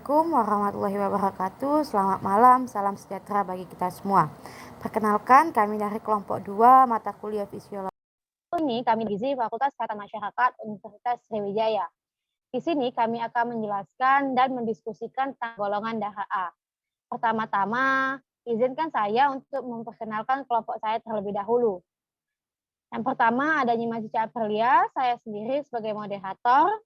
Assalamualaikum warahmatullahi wabarakatuh. Selamat malam, salam sejahtera bagi kita semua. Perkenalkan, kami dari kelompok 2 mata kuliah fisiologi. Ini kami gizi Fakultas Kesehatan Masyarakat Universitas Sriwijaya. Di sini kami akan menjelaskan dan mendiskusikan tentang golongan darah A. Pertama-tama, izinkan saya untuk memperkenalkan kelompok saya terlebih dahulu. Yang pertama ada Nyimas Cica Aprilia, saya sendiri sebagai moderator.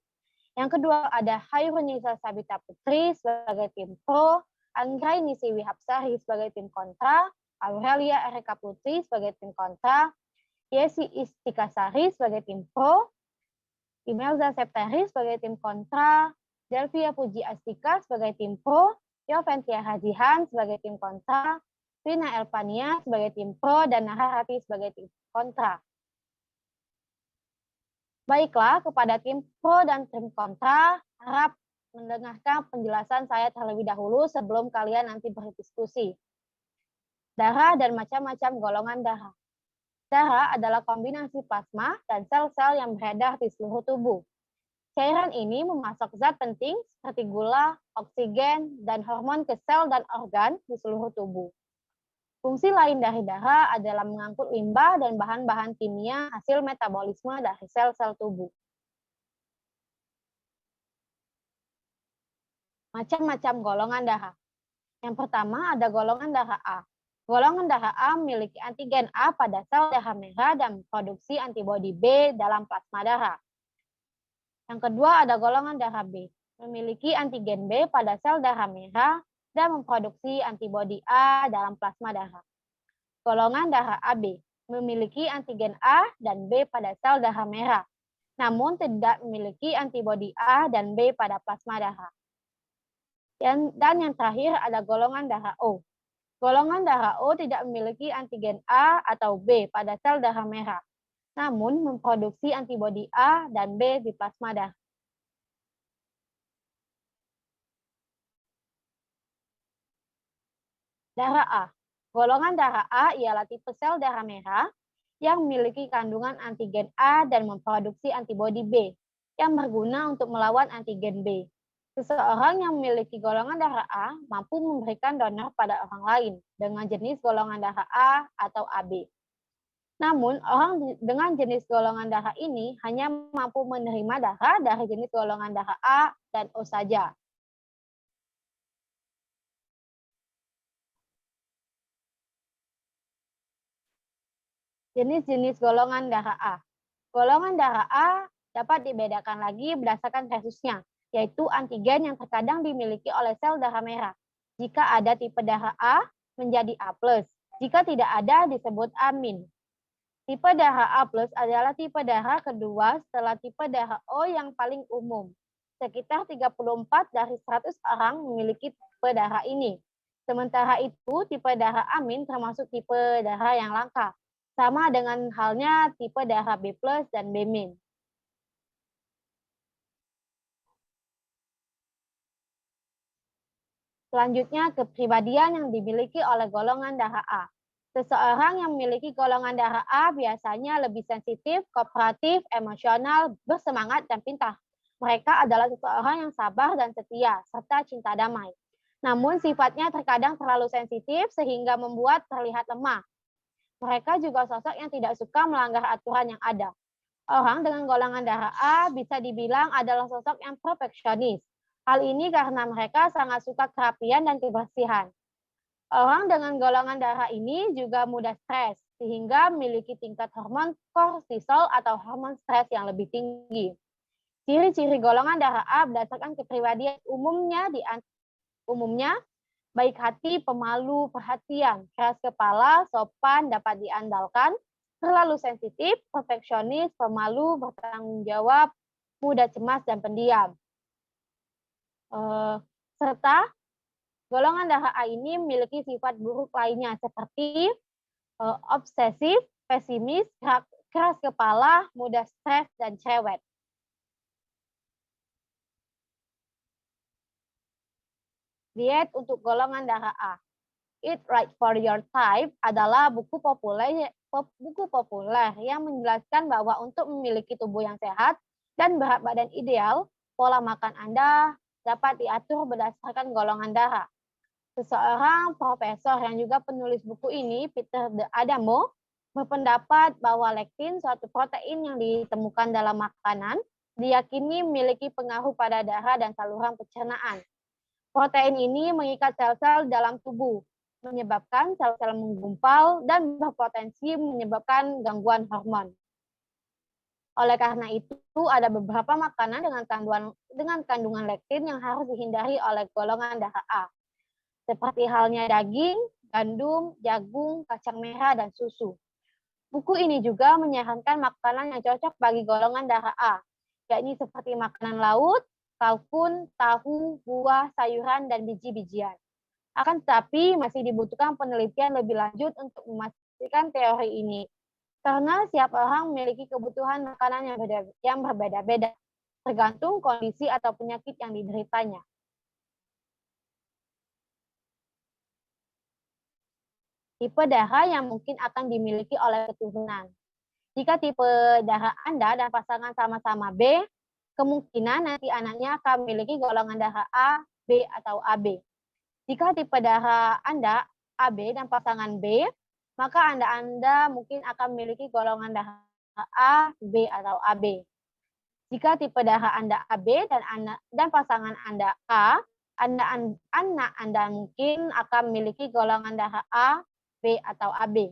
Yang kedua ada Hairunisa Sabita Putri sebagai tim pro, Anggraini Siwi Hapsari sebagai tim kontra, Aurelia Erika Putri sebagai tim kontra, Yesi Istikasari sebagai tim pro, Imelza Septari sebagai tim kontra, Delvia Puji Astika sebagai tim pro, Yoventia Hajihan sebagai tim kontra, Rina Elpania sebagai tim pro, dan Naharati sebagai tim kontra. Baiklah, kepada tim pro dan tim kontra, harap mendengarkan penjelasan saya terlebih dahulu sebelum kalian nanti berdiskusi. Darah dan macam-macam golongan darah. Darah adalah kombinasi plasma dan sel-sel yang beredar di seluruh tubuh. Cairan ini memasok zat penting seperti gula, oksigen, dan hormon ke sel dan organ di seluruh tubuh. Fungsi lain dari darah adalah mengangkut limbah dan bahan-bahan kimia hasil metabolisme dari sel-sel tubuh. Macam-macam golongan darah. Yang pertama ada golongan darah A. Golongan darah A memiliki antigen A pada sel darah merah dan memproduksi antibodi B dalam plasma darah. Yang kedua ada golongan darah B. Memiliki antigen B pada sel darah merah dan memproduksi antibodi A dalam plasma darah. Golongan darah AB memiliki antigen A dan B pada sel darah merah, namun tidak memiliki antibodi A dan B pada plasma darah. Dan yang terakhir ada golongan darah O. Golongan darah O tidak memiliki antigen A atau B pada sel darah merah, namun memproduksi antibodi A dan B di plasma darah. Darah A. Golongan darah A ialah tipe sel darah merah yang memiliki kandungan antigen A dan memproduksi antibodi B yang berguna untuk melawan antigen B. Seseorang yang memiliki golongan darah A mampu memberikan donor pada orang lain dengan jenis golongan darah A atau AB. Namun, orang dengan jenis golongan darah ini hanya mampu menerima darah dari jenis golongan darah A dan O saja. Jenis-jenis golongan darah A. Golongan darah A dapat dibedakan lagi berdasarkan resusnya, yaitu antigen yang terkadang dimiliki oleh sel darah merah. Jika ada tipe darah A, menjadi A+. Jika tidak ada, disebut A-. Tipe darah A+ adalah tipe darah kedua setelah tipe darah O yang paling umum. Sekitar 34 dari 100 orang memiliki tipe darah ini. Sementara itu, tipe darah A- termasuk tipe darah yang langka. Sama dengan halnya tipe darah B+ dan B-. Selanjutnya, kepribadian yang dimiliki oleh golongan darah A. Seseorang yang memiliki golongan darah A biasanya lebih sensitif, kooperatif, emosional, bersemangat, dan pintar. Mereka adalah seseorang yang sabar dan setia, serta cinta damai. Namun sifatnya terkadang terlalu sensitif sehingga membuat terlihat lemah. Mereka juga sosok yang tidak suka melanggar aturan yang ada. Orang dengan golongan darah A bisa dibilang adalah sosok yang perfeksionis. Hal ini karena mereka sangat suka kerapian dan kebersihan. Orang dengan golongan darah ini juga mudah stres, sehingga memiliki tingkat hormon kortisol atau hormon stres yang lebih tinggi. Ciri-ciri golongan darah A berdasarkan kepribadian umumnya baik hati, pemalu, perhatian, keras kepala, sopan, dapat diandalkan, terlalu sensitif, perfeksionis, pemalu, bertanggung jawab, mudah cemas, dan pendiam. Serta golongan darah A ini memiliki sifat buruk lainnya seperti obsesif, pesimis, keras kepala, mudah stres, dan cerewet. Diet untuk golongan darah A. Eat Right for Your Type adalah buku populer yang menjelaskan bahwa untuk memiliki tubuh yang sehat dan berat badan ideal, pola makan Anda dapat diatur berdasarkan golongan darah. Seseorang profesor yang juga penulis buku ini, Peter de Adamo, berpendapat bahwa lektin, suatu protein yang ditemukan dalam makanan, diyakini memiliki pengaruh pada darah dan saluran pencernaan. Protein ini mengikat sel-sel dalam tubuh, menyebabkan sel-sel menggumpal dan berpotensi menyebabkan gangguan hormon. Oleh karena itu, ada beberapa makanan dengan kandungan lektin yang harus dihindari oleh golongan darah A, seperti halnya daging, gandum, jagung, kacang merah, dan susu. Buku ini juga menyarankan makanan yang cocok bagi golongan darah A, yakni seperti makanan laut, kalkun, tahu, buah, sayuran, dan biji-bijian. Akan tetapi masih dibutuhkan penelitian lebih lanjut untuk memastikan teori ini. Karena setiap orang memiliki kebutuhan makanan yang berbeda-beda, tergantung kondisi atau penyakit yang dideritanya. Tipe darah yang mungkin akan dimiliki oleh keturunan. Jika tipe darah Anda dan pasangan sama-sama B, kemungkinan nanti anaknya akan memiliki golongan darah A, B, atau AB. Jika tipe darah Anda AB dan pasangan B, maka Anda mungkin akan memiliki golongan darah A, B, atau AB. Jika tipe darah Anda AB dan pasangan Anda A, anak Anda mungkin akan memiliki golongan darah A, B, atau AB.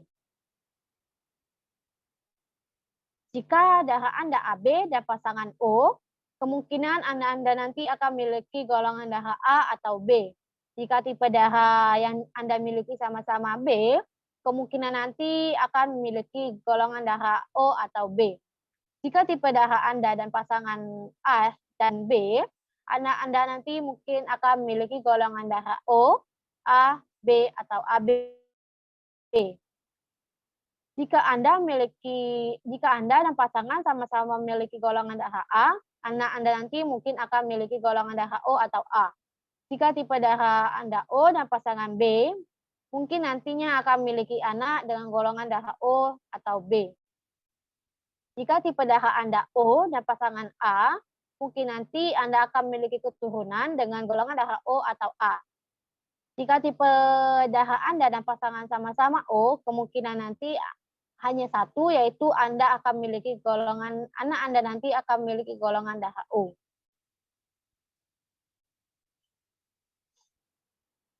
Jika darah Anda AB dan pasangan O, kemungkinan Anda nanti akan memiliki golongan darah A atau B. Jika tipe darah yang Anda miliki sama-sama B, kemungkinan nanti akan memiliki golongan darah O atau B. Jika tipe darah Anda dan pasangan A dan B, anak Anda nanti mungkin akan memiliki golongan darah O, A, B, atau AB. Jika Anda dan pasangan sama-sama memiliki golongan darah A, anak Anda nanti mungkin akan memiliki golongan darah O atau A. Jika tipe darah Anda O dan pasangan B, mungkin nantinya akan memiliki anak dengan golongan darah O atau B. Jika tipe darah Anda O dan pasangan A, mungkin nanti Anda akan memiliki keturunan dengan golongan darah O atau A. Jika tipe darah Anda dan pasangan sama-sama O, kemungkinan nanti hanya satu, yaitu anak Anda nanti akan memiliki golongan darah O.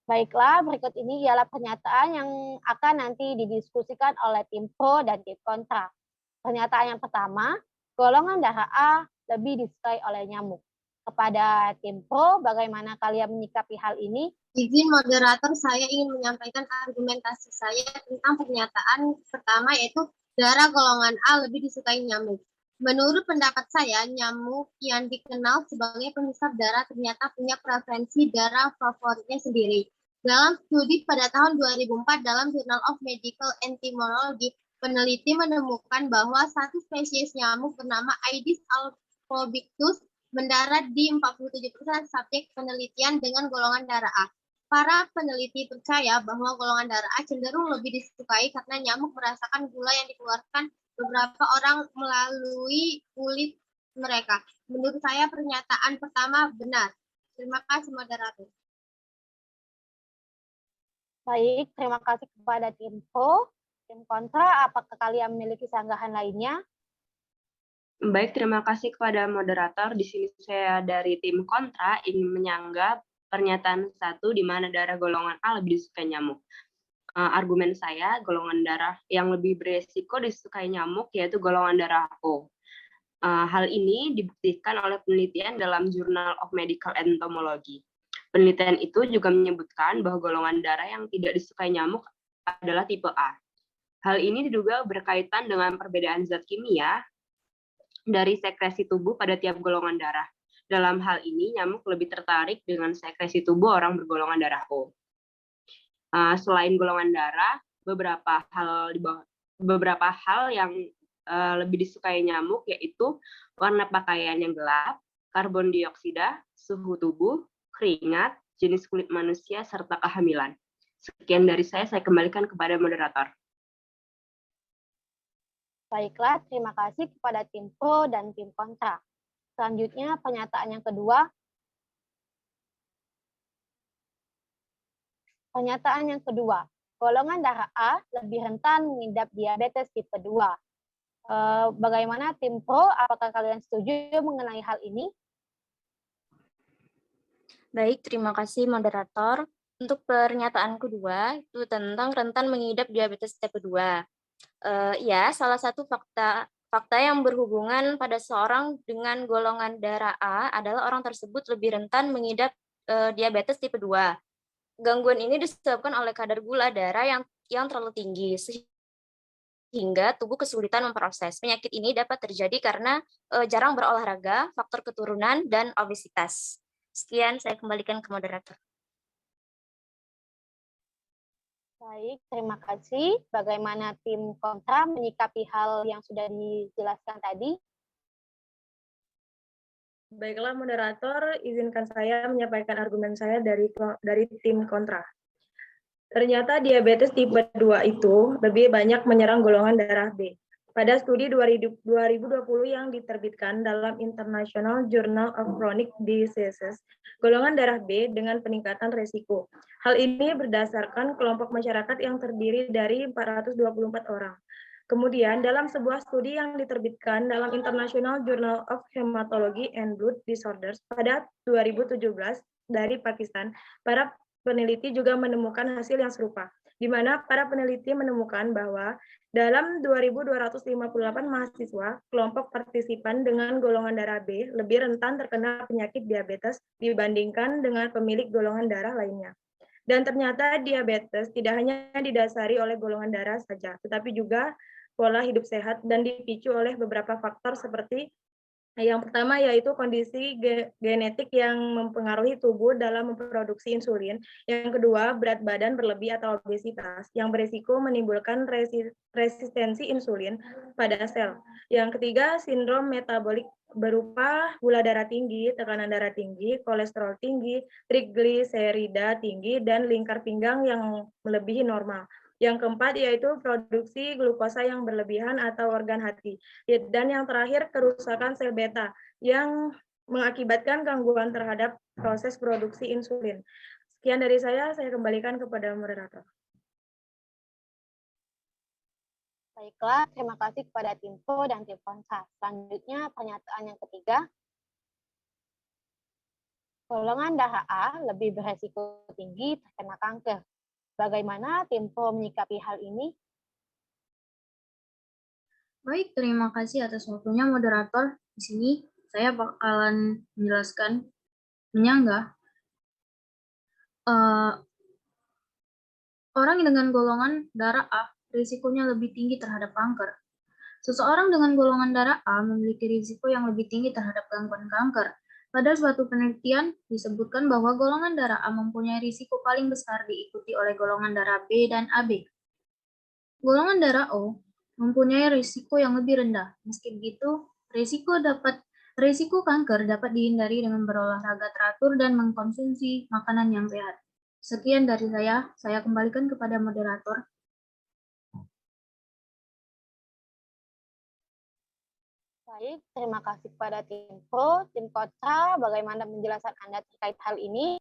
Baiklah, berikut ini ialah pernyataan yang akan nanti didiskusikan oleh tim pro dan tim kontra. Pernyataan yang pertama, golongan darah A lebih disukai oleh nyamuk. Kepada tim pro, bagaimana kalian menyikapi hal ini? Izin moderator, saya ingin menyampaikan argumentasi saya tentang pernyataan pertama, yaitu darah golongan A lebih disukai nyamuk. Menurut pendapat saya, nyamuk yang dikenal sebagai penghisap darah ternyata punya preferensi darah favoritnya sendiri. Dalam studi pada tahun 2004 dalam Journal of Medical Entomology, peneliti menemukan bahwa satu spesies nyamuk bernama Aedes albopictus mendarat di 47% subjek penelitian dengan golongan darah A. Para peneliti percaya bahwa golongan darah A cenderung lebih disukai karena nyamuk merasakan gula yang dikeluarkan beberapa orang melalui kulit mereka. Menurut saya pernyataan pertama benar. Terima kasih moderator. Baik, terima kasih kepada tim pro. Tim kontra, apakah kalian memiliki sanggahan lainnya? Baik, terima kasih kepada moderator. Di sini saya dari tim kontra ingin menyanggah pernyataan satu di mana darah golongan A lebih disukai nyamuk. Argumen saya, golongan darah yang lebih beresiko disukai nyamuk yaitu golongan darah O. Hal ini dibuktikan oleh penelitian dalam Journal of Medical Entomology. Penelitian itu juga menyebutkan bahwa golongan darah yang tidak disukai nyamuk adalah tipe A. Hal ini diduga berkaitan dengan perbedaan zat kimia dari sekresi tubuh pada tiap golongan darah. Dalam hal ini, nyamuk lebih tertarik dengan sekresi tubuh orang bergolongan darah O. Selain golongan darah, beberapa hal yang lebih disukai nyamuk yaitu warna pakaian yang gelap, karbon dioksida, suhu tubuh, keringat, jenis kulit manusia, serta kehamilan. Sekian dari saya kembalikan kepada moderator. Baiklah, terima kasih kepada tim pro dan tim kontra. Selanjutnya, pernyataan yang kedua. Pernyataan yang kedua, golongan darah A lebih rentan mengidap diabetes tipe 2. Bagaimana tim Pro? Apakah kalian setuju mengenai hal ini? Baik, terima kasih moderator. Untuk pernyataan kedua, itu tentang rentan mengidap diabetes tipe 2. Ya, salah satu fakta yang berhubungan pada seorang dengan golongan darah A adalah orang tersebut lebih rentan mengidap diabetes tipe 2. Gangguan ini disebabkan oleh kadar gula darah yang terlalu tinggi, sehingga tubuh kesulitan memproses. Penyakit ini dapat terjadi karena jarang berolahraga, faktor keturunan, dan obesitas. Sekian, saya kembalikan ke moderator. Baik, terima kasih. Bagaimana tim kontra menyikapi hal yang sudah dijelaskan tadi? Baiklah moderator, izinkan saya menyampaikan argumen saya dari tim kontra. Ternyata diabetes tipe 2 itu lebih banyak menyerang golongan darah B. Pada studi 2020 yang diterbitkan dalam International Journal of Chronic Diseases, golongan darah B dengan peningkatan resiko. Hal ini berdasarkan kelompok masyarakat yang terdiri dari 424 orang. Kemudian, dalam sebuah studi yang diterbitkan dalam International Journal of Hematology and Blood Disorders pada 2017 dari Pakistan, para peneliti juga menemukan hasil yang serupa, di mana para peneliti menemukan bahwa dalam 2.258 mahasiswa, kelompok partisipan dengan golongan darah B lebih rentan terkena penyakit diabetes dibandingkan dengan pemilik golongan darah lainnya. Dan ternyata diabetes tidak hanya didasari oleh golongan darah saja, tetapi juga pola hidup sehat dan dipicu oleh beberapa faktor seperti yang pertama yaitu kondisi genetik yang mempengaruhi tubuh dalam memproduksi insulin. Yang kedua, berat badan berlebih atau obesitas yang berisiko menimbulkan resistensi insulin pada sel. Yang ketiga, sindrom metabolik berupa gula darah tinggi, tekanan darah tinggi, kolesterol tinggi, trigliserida tinggi, dan lingkar pinggang yang melebihi normal. Yang keempat yaitu produksi glukosa yang berlebihan atau organ hati. Dan yang terakhir kerusakan sel beta yang mengakibatkan gangguan terhadap proses produksi insulin. Sekian dari saya kembalikan kepada moderator. Baiklah, terima kasih kepada tim Pro dan tim kontra. Selanjutnya pernyataan yang ketiga. Golongan darah A lebih beresiko tinggi terkena kanker. Bagaimana tim Pro menyikapi hal ini? Baik, terima kasih atas waktunya moderator. Di sini saya bakalan menjelaskan menyanggah orang dengan golongan darah A risikonya lebih tinggi terhadap kanker. Seseorang dengan golongan darah A memiliki risiko yang lebih tinggi terhadap gangguan kanker. Pada suatu penelitian disebutkan bahwa golongan darah A mempunyai risiko paling besar diikuti oleh golongan darah B dan AB. Golongan darah O mempunyai risiko yang lebih rendah. Meski begitu, risiko kanker dapat dihindari dengan berolahraga teratur dan mengkonsumsi makanan yang sehat. Sekian dari saya kembalikan kepada moderator. Baik, terima kasih kepada tim Pro, tim kontra, bagaimana penjelasan Anda terkait hal ini?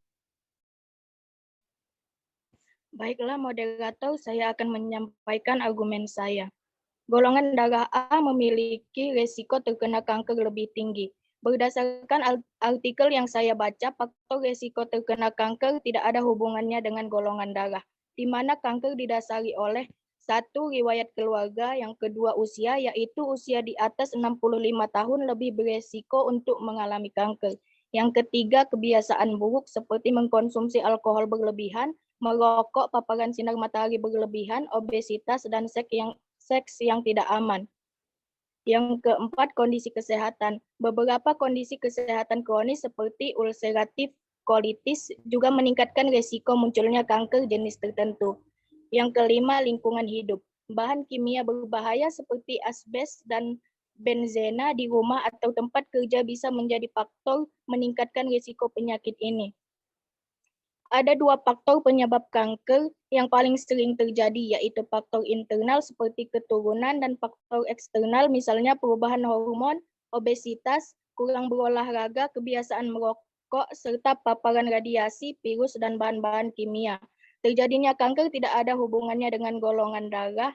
Baiklah moderator, saya akan menyampaikan argumen saya. Golongan darah A memiliki risiko terkena kanker lebih tinggi. Berdasarkan artikel yang saya baca, faktor risiko terkena kanker tidak ada hubungannya dengan golongan darah, di mana kanker didasari oleh satu, riwayat keluarga, yang kedua usia, yaitu usia di atas 65 tahun lebih beresiko untuk mengalami kanker. Yang ketiga, kebiasaan buruk seperti mengkonsumsi alkohol berlebihan, merokok, paparan sinar matahari berlebihan, obesitas, dan seks yang tidak aman. Yang keempat, kondisi kesehatan. Beberapa kondisi kesehatan kronis seperti ulceratif kolitis juga meningkatkan risiko munculnya kanker jenis tertentu. Yang kelima, lingkungan hidup. Bahan kimia berbahaya seperti asbes dan benzena di rumah atau tempat kerja bisa menjadi faktor meningkatkan risiko penyakit ini. Ada dua faktor penyebab kanker yang paling sering terjadi, yaitu faktor internal seperti keturunan dan faktor eksternal, misalnya perubahan hormon, obesitas, kurang berolahraga, kebiasaan merokok, serta paparan radiasi, virus, dan bahan-bahan kimia. Terjadinya kanker tidak ada hubungannya dengan golongan darah,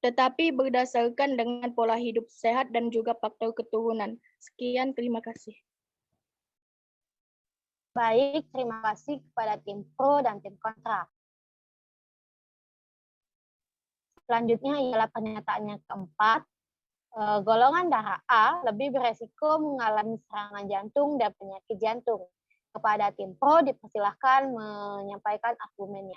tetapi berdasarkan dengan pola hidup sehat dan juga faktor keturunan. Sekian, terima kasih. Baik, terima kasih kepada tim pro dan tim kontra. Selanjutnya ialah pernyataan yang keempat. Golongan darah A lebih beresiko mengalami serangan jantung dan penyakit jantung. Kepada tim pro dipersilahkan menyampaikan argumennya.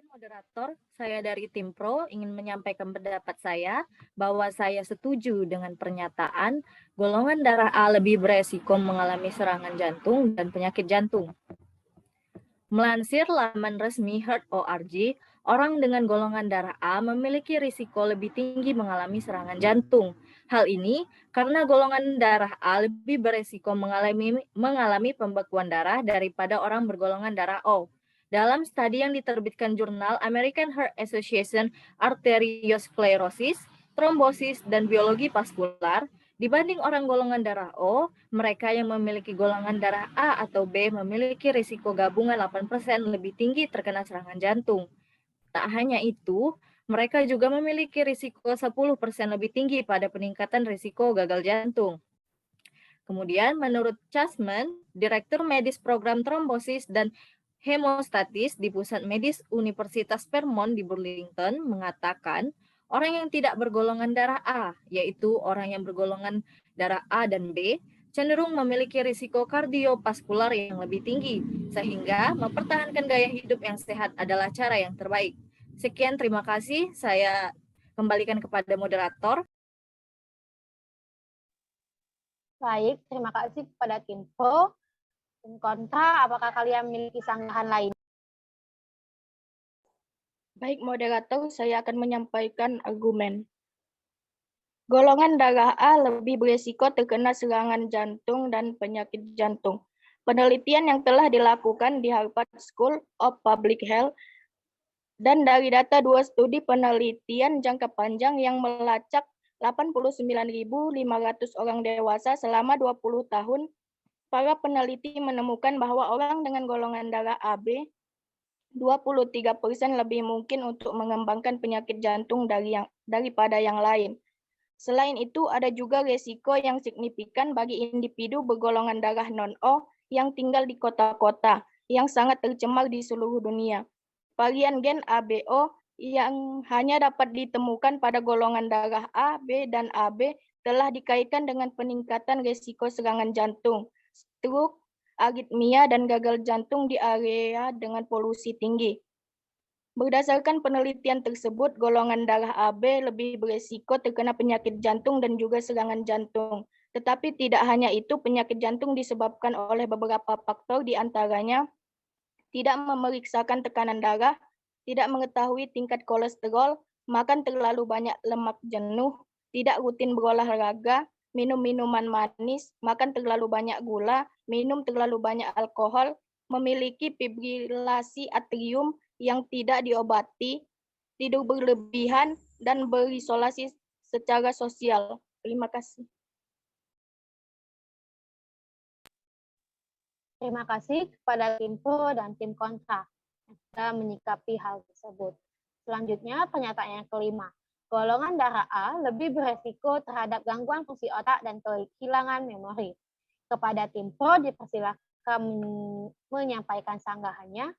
Moderator, saya dari tim pro ingin menyampaikan pendapat saya bahwa saya setuju dengan pernyataan golongan darah A lebih beresiko mengalami serangan jantung dan penyakit jantung. Melansir laman resmi Heart.org, orang dengan golongan darah A memiliki risiko lebih tinggi mengalami serangan jantung. Hal ini karena golongan darah A lebih beresiko mengalami pembekuan darah daripada orang bergolongan darah O. Dalam studi yang diterbitkan jurnal American Heart Association Arteriosclerosis, Trombosis, dan Biologi Vaskular, dibanding orang golongan darah O, mereka yang memiliki golongan darah A atau B memiliki risiko gabungan 8% lebih tinggi terkena serangan jantung. Tak hanya itu, mereka juga memiliki risiko 10% lebih tinggi pada peningkatan risiko gagal jantung. Kemudian, menurut Chasman, Direktur Medis Program Trombosis dan Hemostatis di Pusat Medis Universitas Vermont di Burlington mengatakan, orang yang tidak bergolongan darah A, yaitu orang yang bergolongan darah A dan B, cenderung memiliki risiko kardiovaskular yang lebih tinggi, sehingga mempertahankan gaya hidup yang sehat adalah cara yang terbaik. Sekian, terima kasih. Saya kembalikan kepada moderator. Baik, terima kasih kepada tim pro. Tim kontra, apakah kalian memiliki sanggahan lain? Baik, moderator, saya akan menyampaikan argumen. Golongan darah A lebih berisiko terkena serangan jantung dan penyakit jantung. Penelitian yang telah dilakukan di Harvard School of Public Health dan dari data 2 studi penelitian jangka panjang yang melacak 89.500 orang dewasa selama 20 tahun, para peneliti menemukan bahwa orang dengan golongan darah AB 23% lebih mungkin untuk mengembangkan penyakit jantung daripada yang lain. Selain itu, ada juga risiko yang signifikan bagi individu bergolongan darah non-O yang tinggal di kota-kota yang sangat tercemar di seluruh dunia. Varian gen ABO yang hanya dapat ditemukan pada golongan darah A, B, dan AB telah dikaitkan dengan peningkatan risiko serangan jantung, stroke, aritmia, dan gagal jantung di area dengan polusi tinggi. Berdasarkan penelitian tersebut, golongan darah AB lebih berisiko terkena penyakit jantung dan juga serangan jantung. Tetapi tidak hanya itu, penyakit jantung disebabkan oleh beberapa faktor, di antaranya tidak memeriksakan tekanan darah, tidak mengetahui tingkat kolesterol, makan terlalu banyak lemak jenuh, tidak rutin berolahraga, minum minuman manis, makan terlalu banyak gula, minum terlalu banyak alkohol, memiliki fibrilasi atrium yang tidak diobati, tidur berlebihan, dan berisolasi secara sosial. Terima kasih. Terima kasih kepada tim pro dan tim kontra yang sudah menyikapi hal tersebut. Selanjutnya, pernyataan yang kelima. Golongan darah A lebih beresiko terhadap gangguan fungsi otak dan kehilangan memori. Kepada tim pro dipersilakan menyampaikan sanggahannya.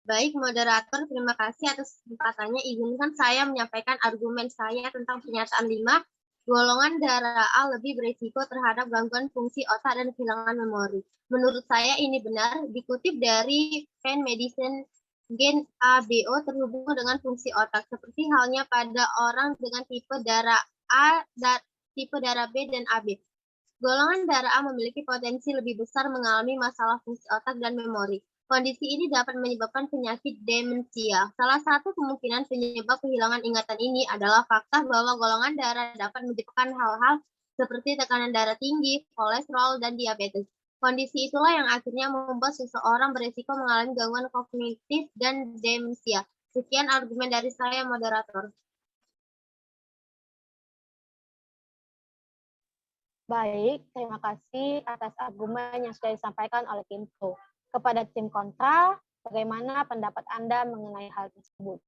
Baik, moderator, terima kasih atas kesempatannya. Izinkan saya menyampaikan argumen saya tentang pernyataan 5. Golongan darah A lebih berisiko terhadap gangguan fungsi otak dan kehilangan memori. Menurut saya ini benar, dikutip dari Penn Medicine, gen ABO terhubung dengan fungsi otak, seperti halnya pada orang dengan tipe darah A, tipe darah B, dan AB. Golongan darah A memiliki potensi lebih besar mengalami masalah fungsi otak dan memori. Kondisi ini dapat menyebabkan penyakit demensia. Salah satu kemungkinan penyebab kehilangan ingatan ini adalah fakta bahwa golongan darah dapat menyebabkan hal-hal seperti tekanan darah tinggi, kolesterol, dan diabetes. Kondisi itulah yang akhirnya membuat seseorang berisiko mengalami gangguan kognitif dan demensia. Sekian argumen dari saya, moderator. Baik, terima kasih atas argumen yang sudah disampaikan oleh tim pro. Kepada tim kontra, bagaimana pendapat Anda mengenai hal tersebut?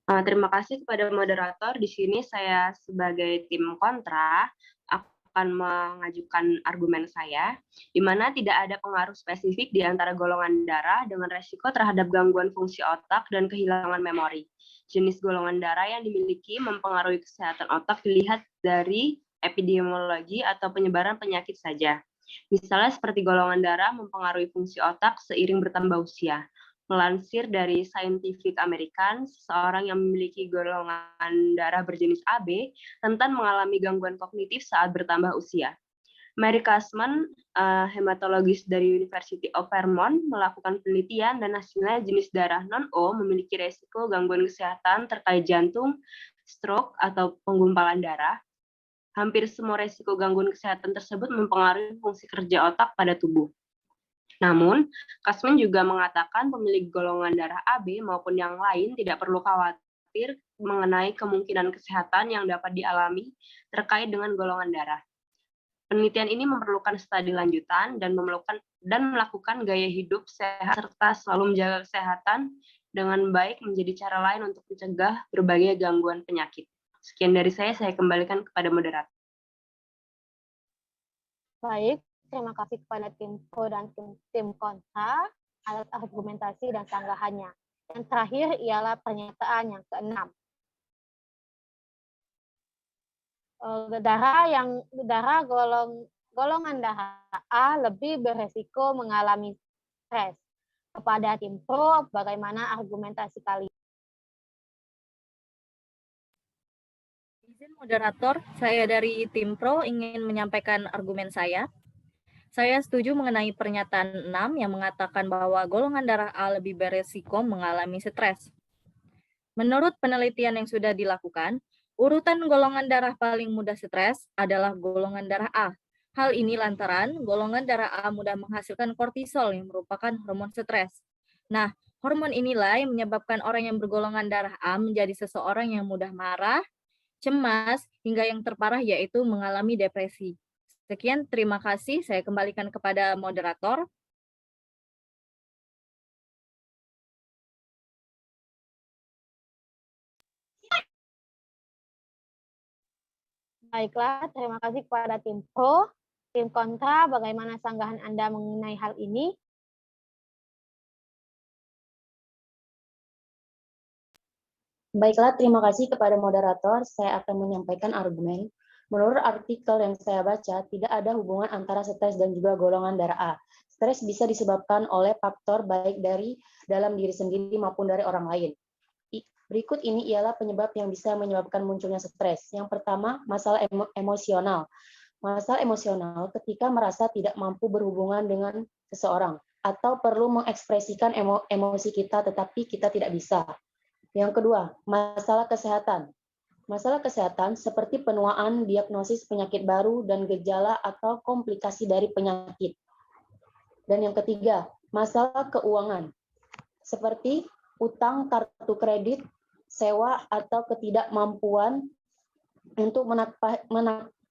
Terima kasih kepada moderator. Di sini saya sebagai tim kontra akan mengajukan argumen saya, di mana tidak ada pengaruh spesifik di antara golongan darah dengan resiko terhadap gangguan fungsi otak dan kehilangan memori. Jenis golongan darah yang dimiliki mempengaruhi kesehatan otak dilihat dari epidemiologi atau penyebaran penyakit saja. Misalnya seperti golongan darah mempengaruhi fungsi otak seiring bertambah usia. Melansir dari Scientific American, seseorang yang memiliki golongan darah berjenis AB rentan mengalami gangguan kognitif saat bertambah usia. Mary Kasman, hematologis dari University of Vermont, melakukan penelitian dan hasilnya jenis darah non-O memiliki resiko gangguan kesehatan terkait jantung, stroke, atau penggumpalan darah. Hampir semua resiko gangguan kesehatan tersebut mempengaruhi fungsi kerja otak pada tubuh. Namun, Kasman juga mengatakan pemilik golongan darah AB maupun yang lain tidak perlu khawatir mengenai kemungkinan kesehatan yang dapat dialami terkait dengan golongan darah. Penelitian ini memerlukan studi lanjutan dan melakukan gaya hidup sehat serta selalu menjaga kesehatan dengan baik menjadi cara lain untuk mencegah berbagai gangguan penyakit. Sekian dari saya kembalikan kepada moderator. Baik, terima kasih kepada tim pro dan tim kontra atas argumentasi dan sanggahannya. Yang terakhir ialah pernyataan yang keenam. Golongan darah A lebih beresiko mengalami stres. Kepada tim pro, bagaimana argumentasi kalian? Izin moderator, saya dari tim pro ingin menyampaikan argumen saya. Saya setuju mengenai pernyataan 6 yang mengatakan bahwa golongan darah A lebih beresiko mengalami stres. Menurut penelitian yang sudah dilakukan, urutan golongan darah paling mudah stres adalah golongan darah A. Hal ini lantaran golongan darah A mudah menghasilkan kortisol yang merupakan hormon stres. Nah, hormon inilah yang menyebabkan orang yang bergolongan darah A menjadi seseorang yang mudah marah, cemas, hingga yang terparah yaitu mengalami depresi. Sekian, terima kasih. Saya kembalikan kepada moderator. Baiklah, terima kasih kepada tim pro. Tim kontra, bagaimana sanggahan Anda mengenai hal ini? Baiklah, terima kasih kepada moderator. Saya akan menyampaikan argumen. Menurut artikel yang saya baca, tidak ada hubungan antara stres dan juga golongan darah A. Stres bisa disebabkan oleh faktor baik dari dalam diri sendiri maupun dari orang lain. Berikut ini ialah penyebab yang bisa menyebabkan munculnya stres. Yang pertama, masalah emosional. Masalah emosional ketika merasa tidak mampu berhubungan dengan seseorang atau perlu mengekspresikan emosi kita tetapi kita tidak bisa. Yang kedua, masalah kesehatan. Masalah kesehatan seperti penuaan, diagnosis penyakit baru, dan gejala atau komplikasi dari penyakit. Dan yang ketiga, masalah keuangan, seperti utang, kartu kredit, sewa, atau ketidakmampuan untuk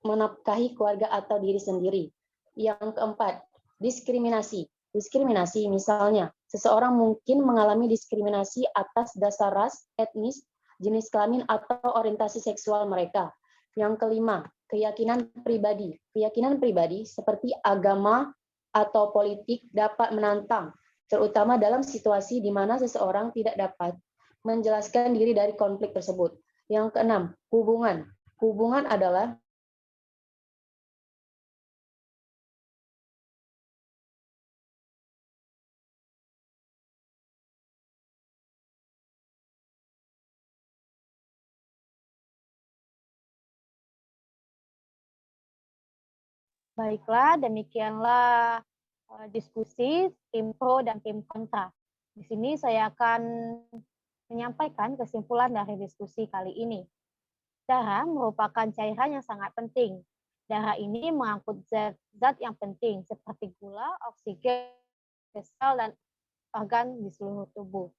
menafkahi keluarga atau diri sendiri. Yang keempat, diskriminasi. Diskriminasi misalnya, seseorang mungkin mengalami diskriminasi atas dasar ras, etnis, jenis kelamin, atau orientasi seksual mereka. Yang kelima, keyakinan pribadi. Keyakinan pribadi seperti agama atau politik dapat menantang, terutama dalam situasi di mana seseorang tidak dapat menjelaskan diri dari konflik tersebut. Yang keenam, hubungan. Hubungan adalah Baiklah, demikianlah diskusi tim pro dan tim kontra. Di sini saya akan menyampaikan kesimpulan dari diskusi kali ini. Darah merupakan cairan yang sangat penting. Darah ini mengangkut zat yang penting seperti gula, oksigen, sel, dan organ di seluruh tubuh.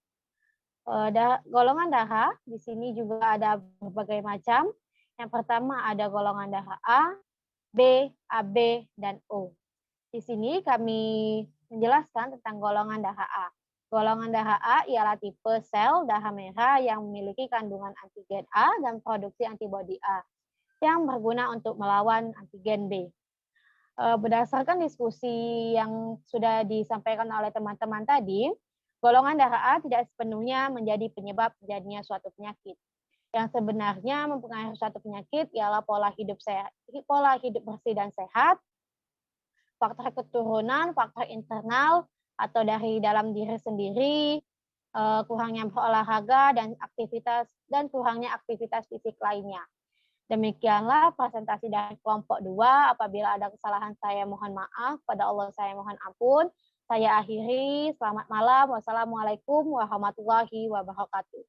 Golongan darah di sini juga ada berbagai macam. Yang pertama ada golongan darah A, B, AB, dan O. Di sini kami menjelaskan tentang golongan darah A. Golongan darah A ialah tipe sel darah merah yang memiliki kandungan antigen A dan produksi antibodi A yang berguna untuk melawan antigen B. Berdasarkan diskusi yang sudah disampaikan oleh teman-teman tadi, golongan darah A tidak sepenuhnya menjadi penyebab terjadinya suatu penyakit. Yang sebenarnya mempengaruhi suatu penyakit ialah pola hidup bersih dan sehat, faktor keturunan, faktor internal atau dari dalam diri sendiri, kurangnya berolahraga dan kurangnya aktivitas fisik lainnya. Demikianlah presentasi dari kelompok 2. Apabila ada kesalahan saya mohon maaf, pada Allah saya mohon ampun. Saya akhiri, selamat malam. Wassalamualaikum warahmatullahi wabarakatuh.